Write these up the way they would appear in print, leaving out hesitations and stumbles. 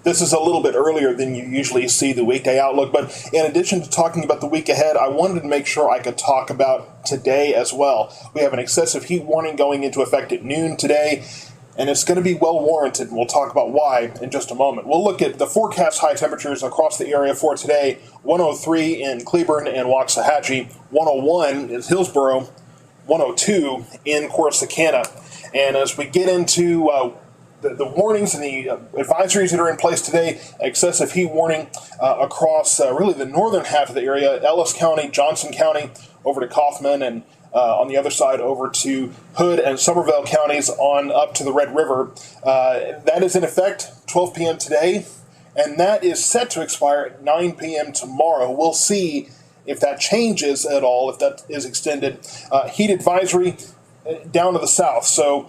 This is a little bit earlier than you usually see the weekday outlook, but in addition to talking about the week ahead, I wanted to make sure I could talk about today as well. We have an excessive heat warning going into effect at noon today, and it's going to be well warranted, and we'll talk about why in just a moment. We'll look at the forecast high temperatures across the area for today: 103 in Cleburne and Waxahachie, 101 in Hillsboro, 102 in Corsicana. And as we get into the warnings and the advisories that are in place today, excessive heat warning across really the northern half of the area, Ellis County, Johnson County, over to Kaufman, and on the other side over to Hood and Somerville counties on up to the Red River. That is in effect 12 p.m. today, and that is set to expire at 9 p.m. tomorrow. We'll see if that changes at all, if that is extended. Heat advisory down to the south. So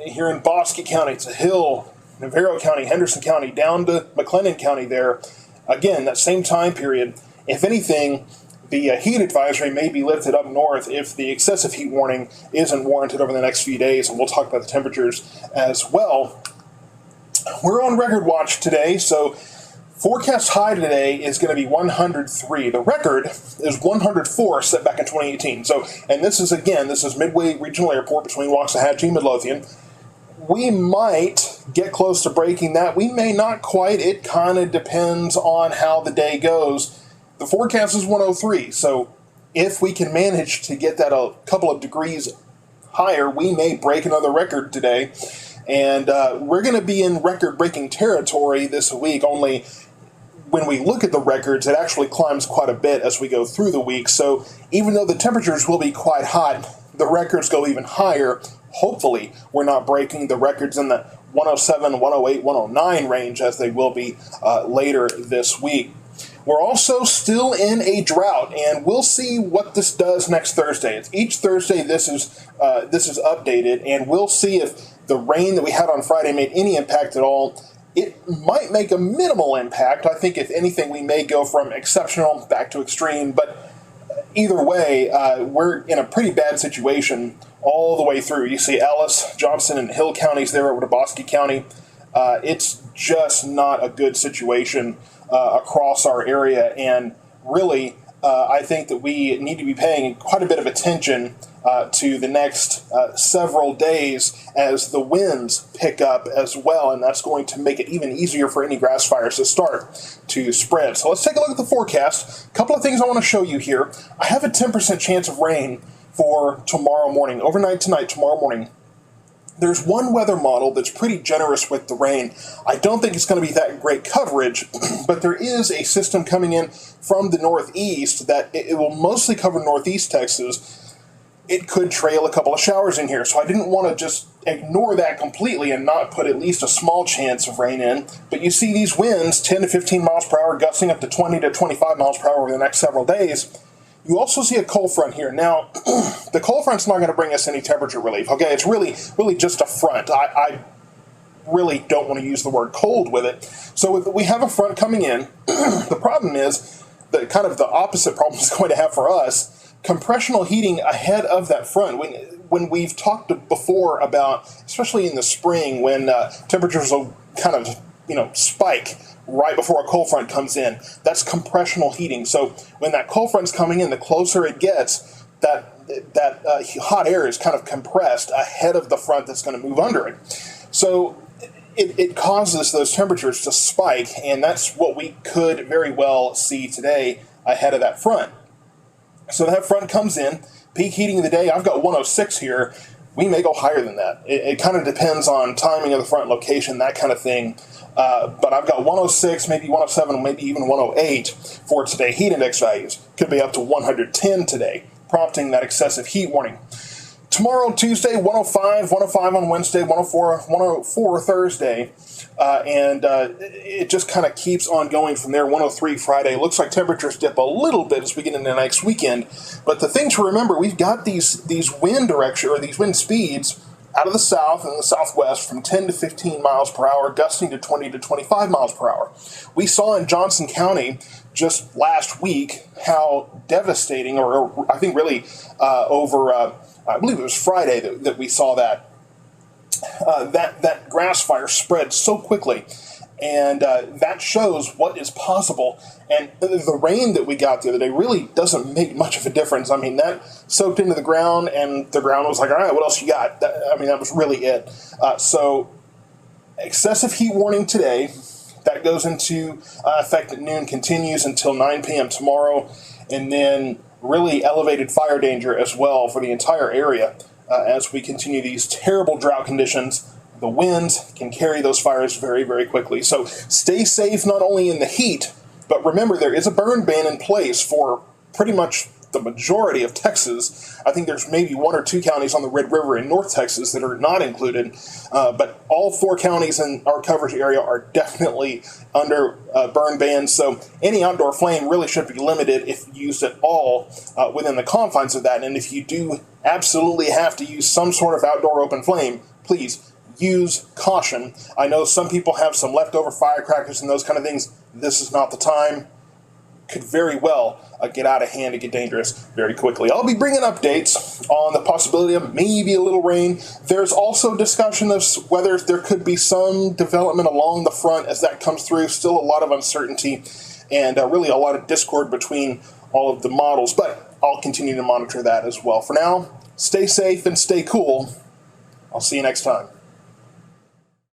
here in Bosque County to Hill, Navarro County, Henderson County, down to McLennan County there. Again, that same time period. If anything, the heat advisory may be lifted up north if the excessive heat warning isn't warranted over the next few days, and we'll talk about the temperatures as well. We're on record watch today, so forecast high today is going to be 103. The record is 104, set back in 2018. So, and this is Midway Regional Airport between Waxahachie and Midlothian. We might get close to breaking that. We may not quite. It kind of depends on how the day goes. The forecast is 103. So if we can manage to get that a couple of degrees higher, we may break another record today. And we're going to be in record-breaking territory this week, only when we look at the records, it actually climbs quite a bit as we go through the week. So even though the temperatures will be quite hot, the records go even higher. Hopefully, we're not breaking the records in the 107, 108, 109 range as they will be later this week. We're also still in a drought, and we'll see what this does next Thursday. It's each Thursday this is updated, and we'll see if the rain that we had on Friday made any impact at all. It might make a minimal impact. I think, if anything, we may go from exceptional back to extreme. But either way, we're in a pretty bad situation all the way through. You see Ellis, Johnson, and Hill counties there over to Bosque County. It's just not a good situation across our area. And really, I think that we need to be paying quite a bit of attention to the next several days as the winds pick up as well, and that's going to make it even easier for any grass fires to start to spread. So let's take a look at the forecast. A couple of things I want to show you here. I have a 10% chance of rain for tomorrow morning, overnight tonight, tomorrow morning. There's one weather model that's pretty generous with the rain. I don't think it's going to be that great coverage, but there is a system coming in from the northeast that it will mostly cover northeast Texas. It could trail a couple of showers in here, so I didn't want to just ignore that completely and not put at least a small chance of rain in. But you see these winds, 10 to 15 miles per hour, gusting up to 20 to 25 miles per hour over the next several days. You also see a cold front here. Now, the cold front's not going to bring us any temperature relief, okay? It's really just a front. I really don't want to use the word cold with it. So we have a front coming in. The problem is that kind of the opposite problem is going to have for us. Compressional heating ahead of that front. When we've talked before about, especially in the spring, when temperatures will kind of spike right before a cold front comes in, that's compressional heating. So when that cold front's coming in, the closer it gets, that hot air is kind of compressed ahead of the front that's going to move under it. So it causes those temperatures to spike, and that's what we could very well see today ahead of that front. So that front comes in, peak heating of the day, I've got 106 here. we may go higher than that. It kind of depends on timing of the front, location, that kind of thing. But I've got 106, maybe 107, maybe even 108 for today. Heat index values could be up to 110 today, prompting that excessive heat warning. Tomorrow, Tuesday, 105, 105 on Wednesday, 104 Thursday, and it just kind of keeps on going from there. 103 Friday. Looks like temperatures dip a little bit as we get into next weekend. But the thing to remember, we've got these wind direction, or these wind speeds out of the south and the southwest from 10 to 15 miles per hour, gusting to 20 to 25 miles per hour. We saw in Johnson County just last week how devastating, or I think really over, I believe it was Friday that we saw that grass fire spread so quickly. And that shows what is possible. And the rain that we got the other day really doesn't make much of a difference. I mean, that soaked into the ground, and the ground was like, all right, what else you got? That was really it. So excessive heat warning today. That goes into effect at noon, continues until 9 p.m. tomorrow. And then really elevated fire danger as well for the entire area as we continue these terrible drought conditions. The winds can carry those fires very, very quickly. So stay safe not only in the heat, but remember there is a burn ban in place for pretty much the majority of Texas. I think there's maybe 1 or 2 counties on the Red River in North Texas that are not included, but all 4 counties in our coverage area are definitely under burn bans. So any outdoor flame really should be limited if used at all within the confines of that. And if you do absolutely have to use some sort of outdoor open flame, please use caution. I know some people have some leftover firecrackers and those kind of things. This is not the time. Could very well get out of hand and get dangerous very quickly. I'll be bringing updates on the possibility of maybe a little rain. There's also discussion of whether there could be some development along the front as that comes through. Still a lot of uncertainty and really a lot of discord between all of the models, but I'll continue to monitor that as well. For now, stay safe and stay cool. I'll see you next time.